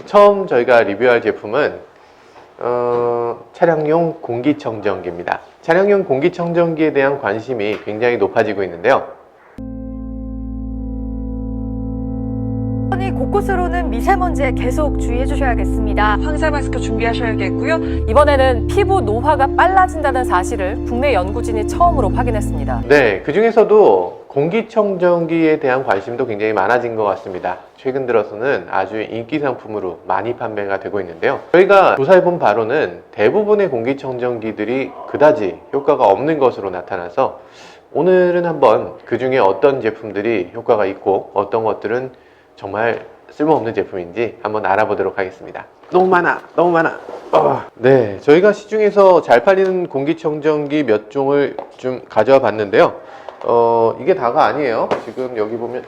처음 저희가 리뷰할 제품은 차량용 공기청정기입니다. 차량용 공기청정기에 대한 관심이 굉장히 높아지고 있는데요. 곳곳으로는 미세먼지에 계속 주의해 주셔야겠습니다. 황사 마스크 준비하셔야겠고요. 이번에는 피부 노화가 빨라진다는 사실을 국내 연구진이 처음으로 확인했습니다. 네, 그 중에서도 공기청정기에 대한 관심도 굉장히 많아진 것 같습니다. 최근 들어서는 아주 인기 상품으로 많이 판매가 되고 있는데요. 저희가 조사해본 바로는 대부분의 공기청정기들이 그다지 효과가 없는 것으로 나타나서 오늘은 한번 그 중에 어떤 제품들이 효과가 있고 어떤 것들은 정말 쓸모없는 제품인지 한번 알아보도록 하겠습니다. 너무 많아. 네, 저희가 시중에서 잘 팔리는 공기청정기 몇 종을 좀 가져와 봤는데요. 이게 다가 아니에요. 지금 여기 보면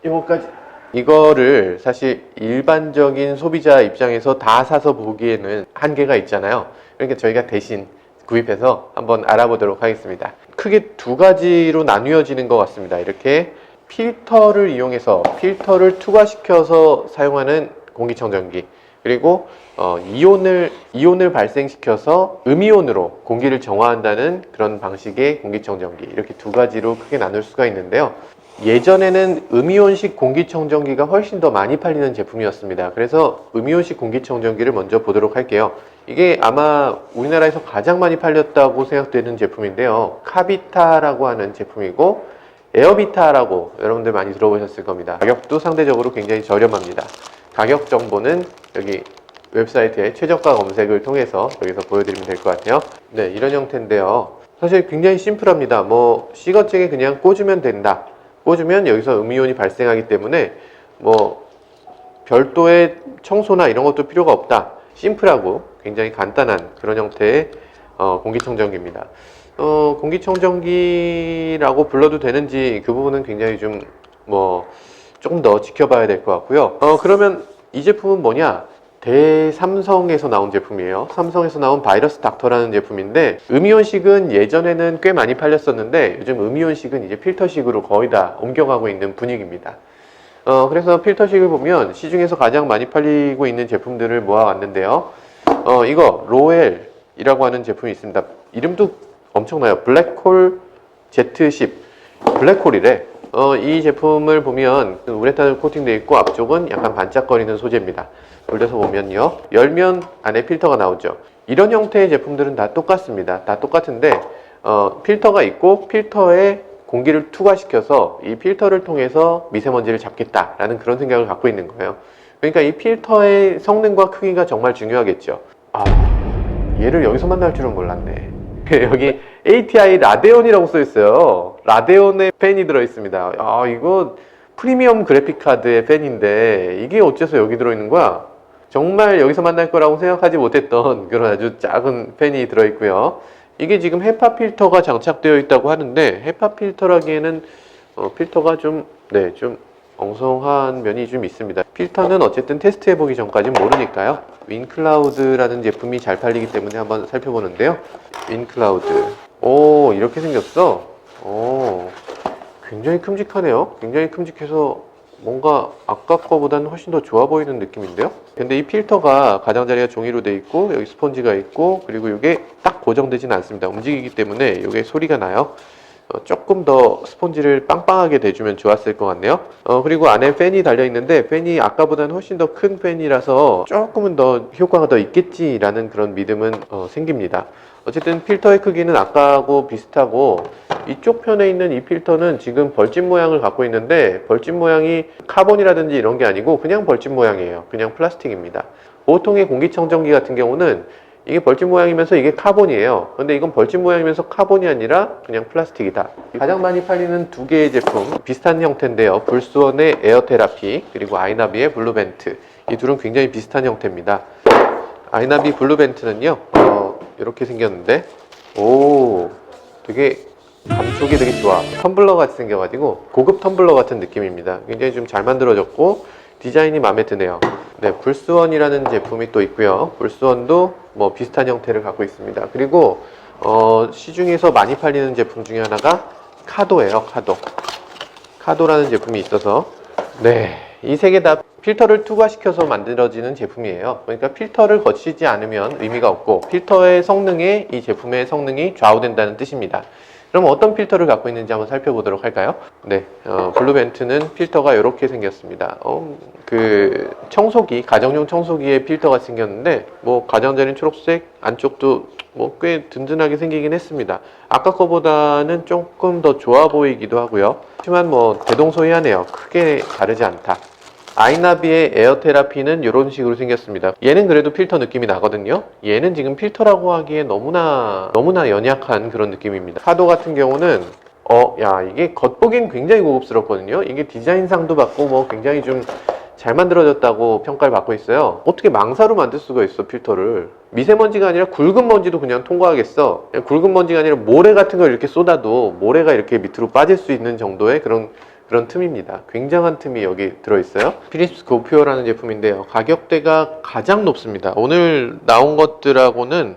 이거까지. 이거를 사실 일반적인 소비자 입장에서 다 사서 보기에는 한계가 있잖아요. 그러니까 저희가 대신 구입해서 한번 알아보도록 하겠습니다. 크게 두 가지로 나뉘어지는 것 같습니다. 이렇게 필터를 이용해서 필터를 투과시켜서 사용하는 공기청정기, 그리고 이온을 발생시켜서 음이온으로 공기를 정화한다는 그런 방식의 공기청정기, 이렇게 두 가지로 크게 나눌 수가 있는데요. 예전에는 음이온식 공기청정기가 훨씬 더 많이 팔리는 제품이었습니다. 그래서 음이온식 공기청정기를 먼저 보도록 할게요. 이게 아마 우리나라에서 가장 많이 팔렸다고 생각되는 제품인데요. 카비타라고 하는 제품이고 에어비타라고 여러분들 많이 들어보셨을 겁니다. 가격도 상대적으로 굉장히 저렴합니다. 가격 정보는 여기 웹사이트의 최저가 검색을 통해서 여기서 보여드리면 될 것 같아요. 네, 이런 형태인데요. 사실 굉장히 심플합니다. C거증에 그냥 꽂으면 된다. 꽂으면 여기서 음이온이 발생하기 때문에 별도의 청소나 이런 것도 필요가 없다. 심플하고 굉장히 간단한 그런 형태의 공기청정기입니다. 공기청정기라고 불러도 되는지 그 부분은 굉장히 조금 더 지켜봐야 될 것 같고요. 그러면 이 제품은 뭐냐? 대삼성에서 나온 제품이에요. 삼성에서 나온 바이러스 닥터라는 제품인데, 음이온식은 예전에는 꽤 많이 팔렸었는데 요즘 음이온식은 이제 필터식으로 거의 다 옮겨가고 있는 분위기입니다. 그래서 필터식을 보면 시중에서 가장 많이 팔리고 있는 제품들을 모아왔는데요. 이거 로엘이라고 하는 제품이 있습니다. 이름도 엄청나요. 블랙홀 Z10. 블랙홀이래. 이 제품을 보면 우레탄으로 코팅되어 있고 앞쪽은 약간 반짝거리는 소재입니다. 돌려서 보면요, 열면 안에 필터가 나오죠. 이런 형태의 제품들은 다 똑같습니다. 다 똑같은데 필터가 있고 필터에 공기를 투과시켜서 이 필터를 통해서 미세먼지를 잡겠다라는 그런 생각을 갖고 있는 거예요. 그러니까 이 필터의 성능과 크기가 정말 중요하겠죠. 얘를 여기서 만날 줄은 몰랐네. 여기 ATI 라데온이라고 써 있어요. 라데온의 팬이 들어 있습니다. 이거 프리미엄 그래픽 카드의 팬인데 이게 어째서 여기 들어 있는 거야? 정말 여기서 만날 거라고 생각하지 못했던 그런 아주 작은 팬이 들어 있고요. 이게 지금 헤파 필터가 장착되어 있다고 하는데, 헤파 필터라기에는 필터가 좀 엉성한 면이 좀 있습니다. 필터는 어쨌든 테스트 해보기 전까지는 모르니까요. 윈클라우드라는 제품이 잘 팔리기 때문에 한번 살펴보는데요. 윈클라우드. 이렇게 생겼어. 굉장히 큼직하네요. 굉장히 큼직해서 뭔가 아까 거보다는 훨씬 더 좋아 보이는 느낌인데요. 근데 이 필터가 가장자리가 종이로 되어 있고 여기 스펀지가 있고, 그리고 이게 딱 고정되지는 않습니다. 움직이기 때문에 이게 소리가 나요. 조금 더 스펀지를 빵빵하게 대주면 좋았을 것 같네요. 그리고 안에 팬이 달려 있는데, 팬이 아까보다는 훨씬 더 큰 팬이라서 조금은 더 효과가 더 있겠지라는 그런 믿음은 생깁니다. 어쨌든 필터의 크기는 아까하고 비슷하고, 이쪽 편에 있는 이 필터는 지금 벌집 모양을 갖고 있는데, 벌집 모양이 카본이라든지 이런 게 아니고 그냥 벌집 모양이에요. 그냥 플라스틱입니다. 보통의 공기청정기 같은 경우는 이게 벌집 모양이면서 이게 카본이에요. 근데 이건 벌집 모양이면서 카본이 아니라 그냥 플라스틱이다. 가장 많이 팔리는 두 개의 제품, 비슷한 형태인데요. 불스원의 에어테라피, 그리고 아이나비의 블루벤트. 이 둘은 굉장히 비슷한 형태입니다. 아이나비 블루벤트는요, 이렇게 생겼는데, 되게 감촉이 되게 좋아. 텀블러 같이 생겨가지고 고급 텀블러 같은 느낌입니다. 굉장히 좀 잘 만들어졌고 디자인이 마음에 드네요. 네, 불스원이라는 제품이 또 있고요. 불스원도 비슷한 형태를 갖고 있습니다. 그리고 시중에서 많이 팔리는 제품 중에 하나가 카도예요. 카도라는 제품이 있어서, 네, 이 세 개 다 필터를 투과시켜서 만들어지는 제품이에요. 그러니까 필터를 거치지 않으면 의미가 없고 필터의 성능에 이 제품의 성능이 좌우된다는 뜻입니다. 그럼 어떤 필터를 갖고 있는지 한번 살펴보도록 할까요? 네, 블루벤트는 필터가 이렇게 생겼습니다. 청소기, 가정용 청소기의 필터가 생겼는데 뭐 가장자리는 초록색, 안쪽도 뭐 꽤 든든하게 생기긴 했습니다. 아까 거보다는 조금 더 좋아 보이기도 하고요. 하지만 뭐 대동소이하네요. 크게 다르지 않다. 아이나비의 에어테라피는 이런 식으로 생겼습니다. 얘는 그래도 필터 느낌이 나거든요. 얘는 지금 필터라고 하기에 너무나 연약한 그런 느낌입니다. 파도 같은 경우는 이게 겉보기엔 굉장히 고급스럽거든요. 이게 디자인상도 받고 뭐 굉장히 좀 잘 만들어졌다고 평가를 받고 있어요. 어떻게 망사로 만들 수가 있어, 필터를. 미세먼지가 아니라 굵은 먼지도 그냥 통과하겠어. 굵은 먼지가 아니라 모래 같은 걸 이렇게 쏟아도 모래가 이렇게 밑으로 빠질 수 있는 정도의 그런 틈입니다. 굉장한 틈이 여기 들어있어요. 필립스 고퓨어라는 제품인데요. 가격대가 가장 높습니다. 오늘 나온 것들하고는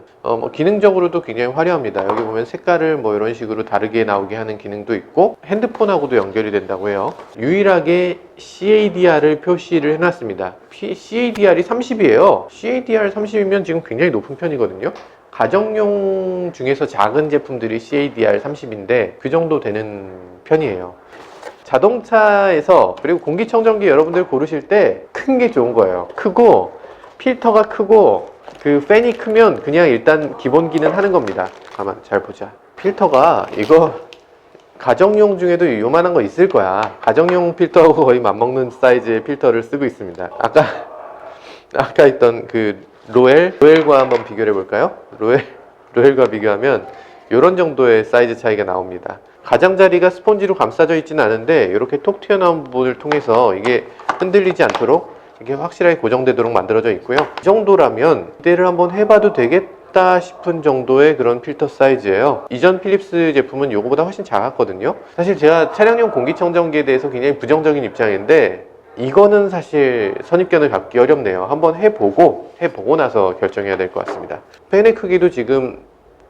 기능적으로도 굉장히 화려합니다. 여기 보면 색깔을 뭐 이런 식으로 다르게 나오게 하는 기능도 있고 핸드폰하고도 연결이 된다고 해요. 유일하게 CADR을 표시를 해놨습니다. CADR이 30이에요. CADR 30이면 지금 굉장히 높은 편이거든요. 가정용 중에서 작은 제품들이 CADR 30인데 그 정도 되는 편이에요. 자동차에서 그리고 공기청정기 여러분들 고르실 때 큰 게 좋은 거예요. 크고 필터가 크고 그 팬이 크면 그냥 일단 기본기는 하는 겁니다. 가만 잘 보자. 필터가 이거 가정용 중에도 요만한 거 있을 거야. 가정용 필터하고 거의 맞먹는 사이즈의 필터를 쓰고 있습니다. 아까 있던 그 로엘과 한번 비교해 볼까요? 로엘과 비교하면 이런 정도의 사이즈 차이가 나옵니다. 가장자리가 스펀지로 감싸져 있지는 않은데 이렇게 톡 튀어나온 부분을 통해서 이게 흔들리지 않도록 이게 확실하게 고정되도록 만들어져 있고요. 이 정도라면 이때를 한번 해봐도 되겠다 싶은 정도의 그런 필터 사이즈예요. 이전 필립스 제품은 이거보다 훨씬 작았거든요. 사실 제가 차량용 공기청정기에 대해서 굉장히 부정적인 입장인데 이거는 사실 선입견을 갖기 어렵네요. 한번 해보고 나서 결정해야 될 것 같습니다. 팬의 크기도 지금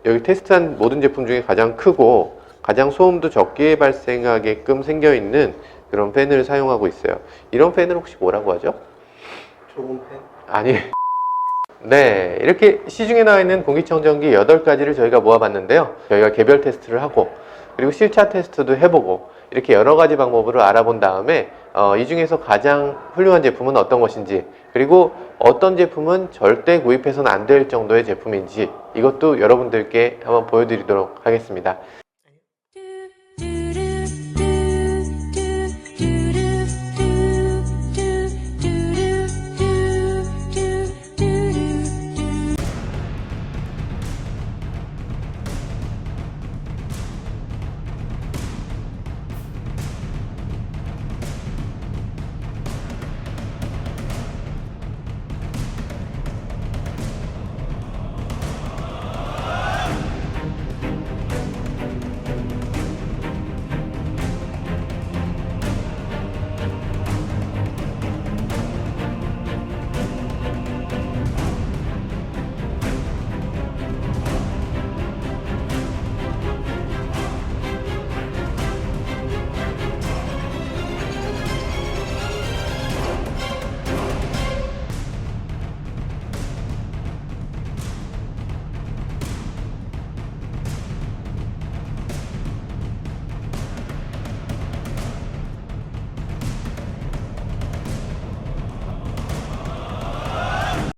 여기 테스트한 모든 제품 중에 가장 크고 가장 소음도 적게 발생하게끔 생겨있는 그런 팬을 사용하고 있어요. 이런 팬을 혹시 뭐라고 하죠? 초음 팬? 아니. 네, 이렇게 시중에 나와 있는 공기청정기 8가지를 저희가 모아봤는데요. 저희가 개별 테스트를 하고 그리고 실차 테스트도 해보고 이렇게 여러 가지 방법으로 알아본 다음에 이 중에서 가장 훌륭한 제품은 어떤 것인지 그리고 어떤 제품은 절대 구입해서는 안 될 정도의 제품인지 이것도 여러분들께 한번 보여드리도록 하겠습니다.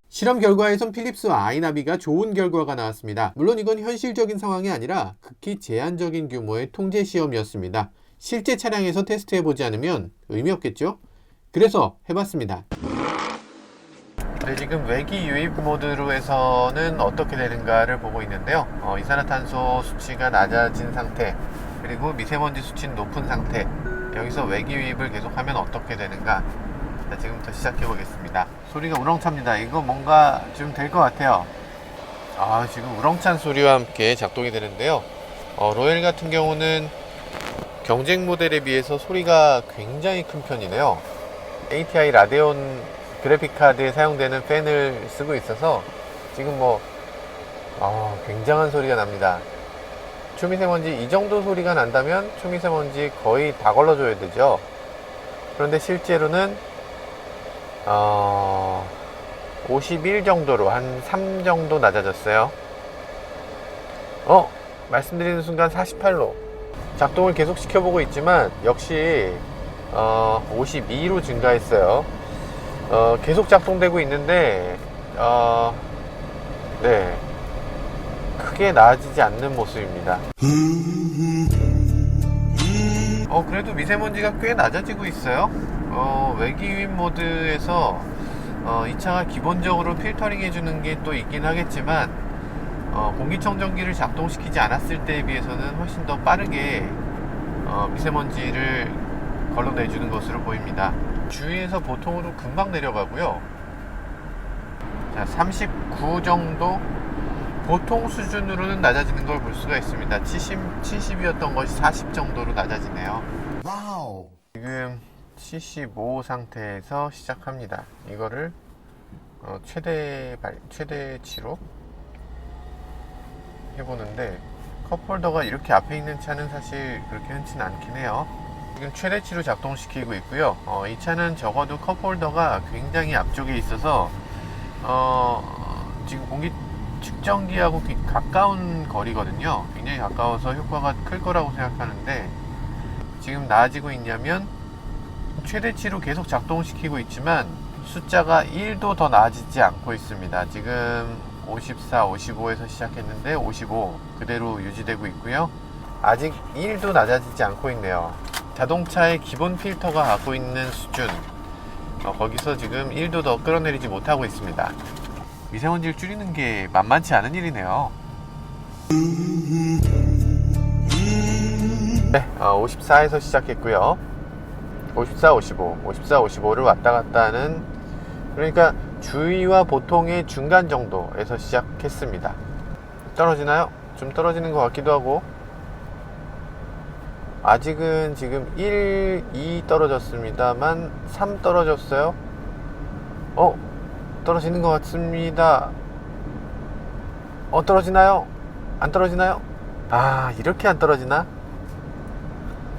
실험 결과에선 필립스와 아이나비가 좋은 결과가 나왔습니다. 물론 이건 현실적인 상황이 아니라 극히 제한적인 규모의 통제 시험이었습니다. 실제 차량에서 테스트해보지 않으면 의미 없겠죠? 그래서 해봤습니다. 네, 지금 외기 유입 모드로 해서는 어떻게 되는가를 보고 있는데요. 이산화탄소 수치가 낮아진 상태 그리고 미세먼지 수치는 높은 상태 여기서 외기 유입을 계속하면 어떻게 되는가. 자, 지금부터 시작해 보겠습니다. 소리가 우렁찹니다. 이거 뭔가 좀 될 것 같아요. 지금 우렁찬 소리와 함께 작동이 되는데요. 로엘 같은 경우는 경쟁 모델에 비해서 소리가 굉장히 큰 편이네요. ATI 라데온 그래픽카드에 사용되는 팬을 쓰고 있어서 지금 굉장한 소리가 납니다. 초미세먼지 이 정도 소리가 난다면 초미세먼지 거의 다 걸러줘야 되죠. 그런데 실제로는 51 정도로 한 3 정도 낮아졌어요. 말씀드리는 순간 48로 작동을 계속 시켜보고 있지만 역시 52로 증가했어요. 계속 작동되고 있는데 네, 크게 나아지지 않는 모습입니다. 그래도 미세먼지가 꽤 낮아지고 있어요. 외기유입 모드에서 이 차가 기본적으로 필터링 해주는 게 또 있긴 하겠지만 공기청정기를 작동시키지 않았을 때에 비해서는 훨씬 더 빠르게 미세먼지를 걸러내주는 것으로 보입니다. 주위에서 보통으로 금방 내려가고요. 자, 39 정도 보통 수준으로는 낮아지는 걸 볼 수가 있습니다. 70이었던 것이 40 정도로 낮아지네요. 와우. 지금 75 상태에서 시작합니다. 이거를 최대치로 해보는데 컵홀더가 이렇게 앞에 있는 차는 사실 그렇게 흔치는 않긴 해요. 지금 최대치로 작동시키고 있고요. 이 차는 적어도 컵홀더가 굉장히 앞쪽에 있어서 지금 공기 측정기하고 가까운 거리거든요. 굉장히 가까워서 효과가 클 거라고 생각하는데 지금 나아지고 있냐면 최대치로 계속 작동시키고 있지만 숫자가 1도 더 나아지지 않고 있습니다. 지금 54, 55에서 시작했는데 55 그대로 유지되고 있고요. 아직 1도 낮아지지 않고 있네요. 자동차의 기본 필터가 갖고 있는 수준 거기서 지금 1도 더 끌어내리지 못하고 있습니다. 미세먼지를 줄이는 게 만만치 않은 일이네요. 네, 54에서 시작했고요. 54, 55, 54, 55를 왔다 갔다 하는, 그러니까 주위와 보통의 중간 정도에서 시작했습니다. 떨어지나요? 좀 떨어지는 것 같기도 하고, 아직은 지금 1, 2 떨어졌습니다만 3 떨어졌어요. 떨어지는 것 같습니다. 떨어지나요? 안 떨어지나요? 이렇게 안 떨어지나?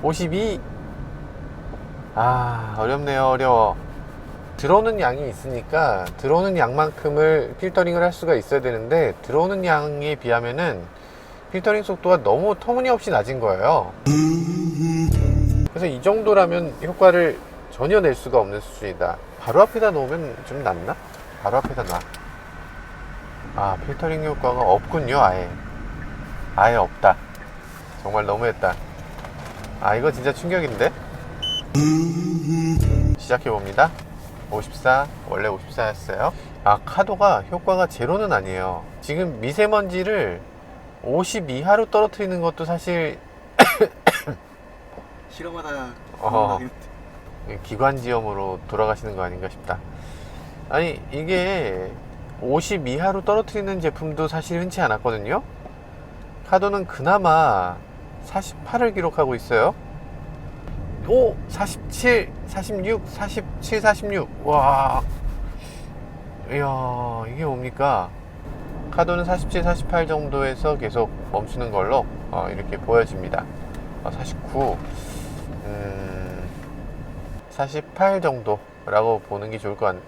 52. 어렵네요. 어려워. 들어오는 양이 있으니까 들어오는 양만큼을 필터링을 할 수가 있어야 되는데 들어오는 양에 비하면은 필터링 속도가 너무 터무니없이 낮은 거예요. 그래서 이 정도라면 효과를 전혀 낼 수가 없는 수준이다. 바로 앞에다 놓으면 좀 낫나? 바로 앞에다 놔. 필터링 효과가 없군요. 아예 없다. 정말 너무했다. 이거 진짜 충격인데? 시작해봅니다. 54, 원래 54였어요. 카도가 효과가 제로는 아니에요. 지금 미세먼지를 50 이하로 떨어뜨리는 것도 사실 실험하다 기관지염으로 돌아가시는 거 아닌가 싶다. 아니, 이게 50 이하로 떨어뜨리는 제품도 사실 흔치 않았거든요. 카도는 그나마 48을 기록하고 있어요. 47, 46, 47, 46. 와, 이야, 이게 뭡니까? 카도는 47, 48 정도에서 계속 멈추는 걸로 이렇게 보여집니다. 49, 48 정도라고 보는 게 좋을 것 같네요.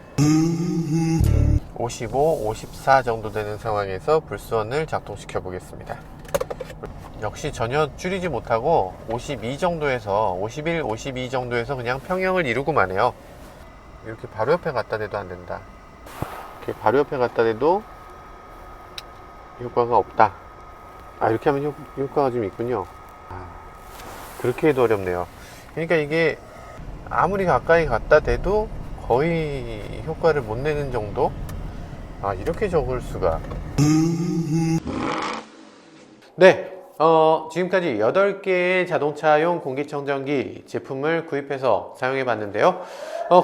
55, 54 정도 되는 상황에서 불선을 작동시켜 보겠습니다. 역시 전혀 줄이지 못하고 52 정도에서 51, 52 정도에서 그냥 평형을 이루고만 해요. 이렇게 바로 옆에 갖다 대도 안 된다. 이렇게 바로 옆에 갖다 대도 효과가 없다. 이렇게 하면 효과가 좀 있군요. 그렇게 해도 어렵네요. 그러니까 이게 아무리 가까이 갖다 대도 거의 효과를 못 내는 정도? 이렇게 적을 수가. 네, 지금까지 8개의 자동차용 공기청정기 제품을 구입해서 사용해 봤는데요.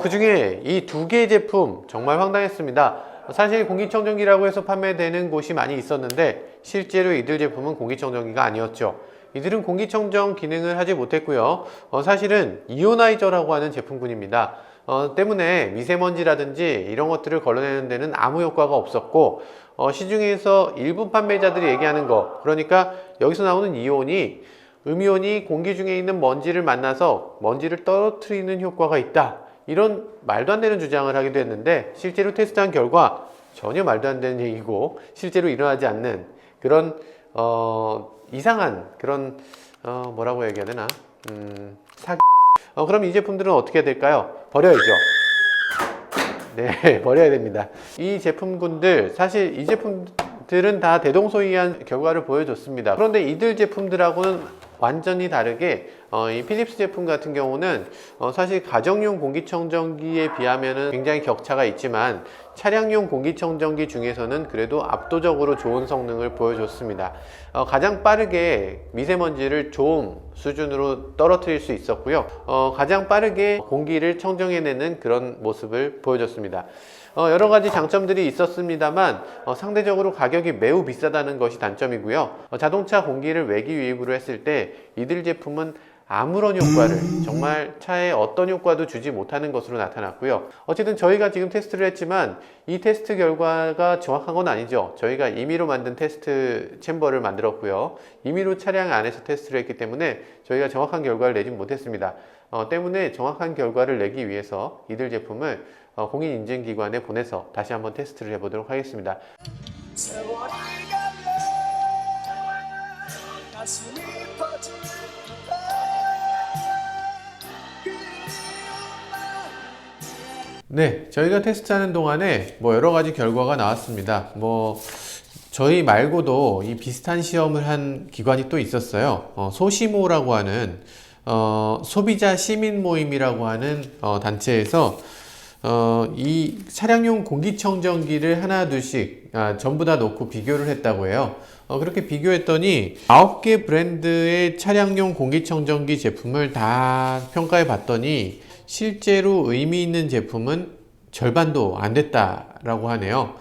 그 중에 이 2개 제품 정말 황당했습니다. 사실 공기청정기라고 해서 판매되는 곳이 많이 있었는데 실제로 이들 제품은 공기청정기가 아니었죠. 이들은 공기청정 기능을 하지 못했고요. 사실은 이오나이저라고 하는 제품군입니다. 때문에 미세먼지라든지 이런 것들을 걸러내는 데는 아무 효과가 없었고, 시중에서 일부 판매자들이 얘기하는 거, 그러니까 여기서 나오는 이온이, 음이온이 공기 중에 있는 먼지를 만나서 먼지를 떨어뜨리는 효과가 있다, 이런 말도 안 되는 주장을 하기도 했는데 실제로 테스트한 결과 전혀 말도 안 되는 얘기고 실제로 일어나지 않는 그런 이상한 그런 뭐라고 얘기해야 되나 사기. 그럼 이 제품들은 어떻게 해야 될까요? 버려야죠. 네, 버려야 됩니다. 이 제품군들 사실 이 제품들은 다 대동소이한 결과를 보여줬습니다. 그런데 이들 제품들하고는 완전히 다르게 이 필립스 제품 같은 경우는 사실 가정용 공기청정기에 비하면은 굉장히 격차가 있지만 차량용 공기청정기 중에서는 그래도 압도적으로 좋은 성능을 보여줬습니다. 가장 빠르게 미세먼지를 좋은 수준으로 떨어뜨릴 수 있었고요. 가장 빠르게 공기를 청정해내는 그런 모습을 보여줬습니다. 여러 가지 장점들이 있었습니다만 상대적으로 가격이 매우 비싸다는 것이 단점이고요. 자동차 공기를 외기 유입으로 했을 때 이들 제품은 아무런 효과를, 정말 차에 어떤 효과도 주지 못하는 것으로 나타났고요. 어쨌든 저희가 지금 테스트를 했지만 이 테스트 결과가 정확한 건 아니죠. 저희가 임의로 만든 테스트 챔버를 만들었고요. 임의로 차량 안에서 테스트를 했기 때문에 저희가 정확한 결과를 내지 못했습니다. 때문에 정확한 결과를 내기 위해서 이들 제품을 공인인증기관에 보내서 다시 한번 테스트를 해보도록 하겠습니다. 세월이 가면 가슴이 퍼질 네, 저희가 테스트하는 동안에 여러 가지 결과가 나왔습니다. 저희 말고도 이 비슷한 시험을 한 기관이 또 있었어요. 소시모라고 하는 소비자 시민 모임이라고 하는 단체에서 이 차량용 공기청정기를 하나 둘씩 전부 다 놓고 비교를 했다고 해요. 그렇게 비교했더니 9개 브랜드의 차량용 공기청정기 제품을 다 평가해 봤더니 실제로 의미 있는 제품은 절반도 안 됐다라고 하네요.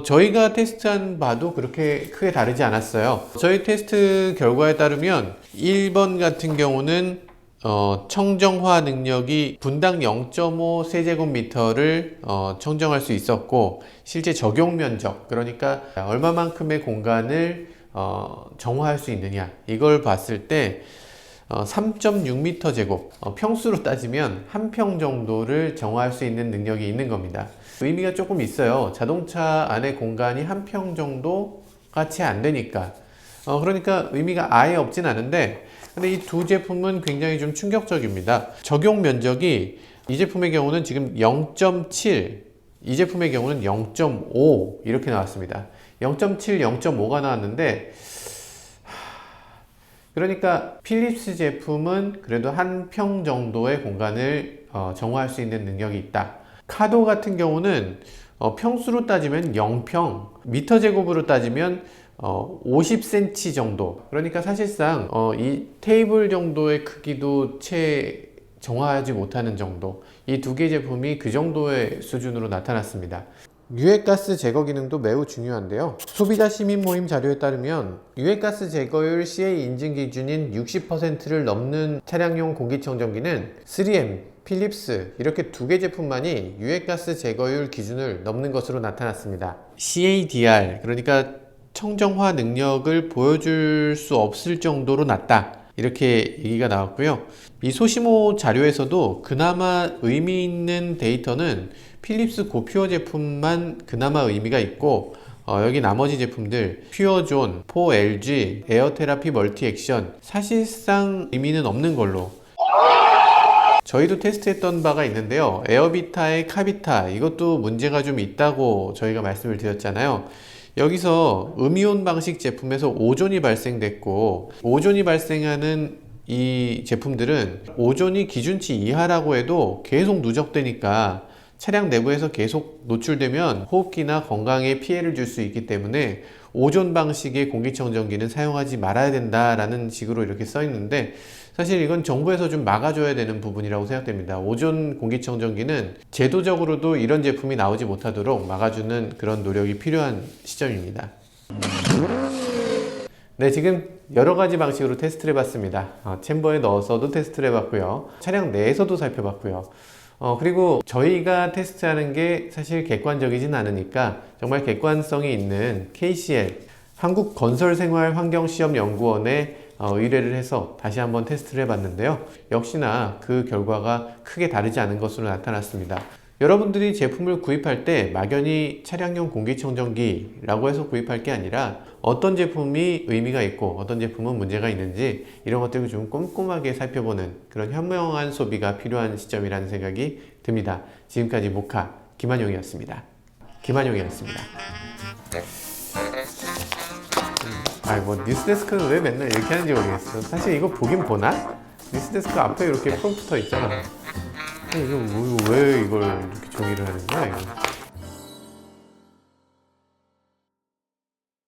저희가 테스트한 바도 그렇게 크게 다르지 않았어요. 저희 테스트 결과에 따르면 1번 같은 경우는 청정화 능력이 분당 0.5 세제곱미터를 청정할 수 있었고 실제 적용 면적, 그러니까 얼마만큼의 공간을 정화할 수 있느냐, 이걸 봤을 때 3.6m 제곱, 평수로 따지면 한 평 정도를 정화할 수 있는 능력이 있는 겁니다. 의미가 조금 있어요. 자동차 안에 공간이 한 평 정도가 채 안 되니까. 그러니까 의미가 아예 없진 않은데, 근데 이 두 제품은 굉장히 좀 충격적입니다. 적용 면적이 이 제품의 경우는 지금 0.7, 이 제품의 경우는 0.5 이렇게 나왔습니다. 0.7, 0.5가 나왔는데, 그러니까 필립스 제품은 그래도 한 평 정도의 공간을 정화할 수 있는 능력이 있다. 카도 같은 경우는 평수로 따지면 0평, 미터 제곱으로 따지면 50cm 정도. 그러니까 사실상 이 테이블 정도의 크기도 채 정화하지 못하는 정도. 이 두 개 제품이 그 정도의 수준으로 나타났습니다. 유해가스 제거 기능도 매우 중요한데요. 소비자 시민 모임 자료에 따르면 유해가스 제거율 CA 인증 기준인 60%를 넘는 차량용 공기청정기는 3M, 필립스 이렇게 두 개 제품만이 유해가스 제거율 기준을 넘는 것으로 나타났습니다. CADR, 그러니까 청정화 능력을 보여줄 수 없을 정도로 낮다, 이렇게 얘기가 나왔고요. 이 소시모 자료에서도 그나마 의미 있는 데이터는 필립스 고퓨어 제품만 그나마 의미가 있고, 여기 나머지 제품들 퓨어존, 4LG, 에어테라피 멀티액션 사실상 의미는 없는 걸로. 저희도 테스트했던 바가 있는데요. 에어비타의 카비타, 이것도 문제가 좀 있다고 저희가 말씀을 드렸잖아요. 여기서 음이온 방식 제품에서 오존이 발생됐고, 오존이 발생하는 이 제품들은 오존이 기준치 이하라고 해도 계속 누적되니까 차량 내부에서 계속 노출되면 호흡기나 건강에 피해를 줄 수 있기 때문에 오존 방식의 공기청정기는 사용하지 말아야 된다라는 식으로 이렇게 써 있는데, 사실 이건 정부에서 좀 막아줘야 되는 부분이라고 생각됩니다. 오존 공기청정기는 제도적으로도 이런 제품이 나오지 못하도록 막아주는 그런 노력이 필요한 시점입니다. 네, 지금 여러 가지 방식으로 테스트를 해봤습니다. 챔버에 넣어서도 테스트를 해봤고요. 차량 내에서도 살펴봤고요. 그리고 저희가 테스트하는 게 사실 객관적이진 않으니까 정말 객관성이 있는 KCL, 한국건설생활환경시험연구원의 의뢰를 해서 다시 한번 테스트를 해봤는데요. 역시나 그 결과가 크게 다르지 않은 것으로 나타났습니다. 여러분들이 제품을 구입할 때 막연히 차량용 공기청정기라고 해서 구입할 게 아니라 어떤 제품이 의미가 있고 어떤 제품은 문제가 있는지 이런 것들을 좀 꼼꼼하게 살펴보는 그런 현명한 소비가 필요한 시점이라는 생각이 듭니다. 지금까지 모카 김한용이었습니다. 김한용이었습니다. 뭐 뉴스데스크는 왜 맨날 이렇게 하는지 모르겠어. 사실 이거 보긴 보나? 뉴스데스크 앞에 이렇게 프롬프터 있잖아. 이거 왜 이걸 이렇게 종이를 하는 거야 이거?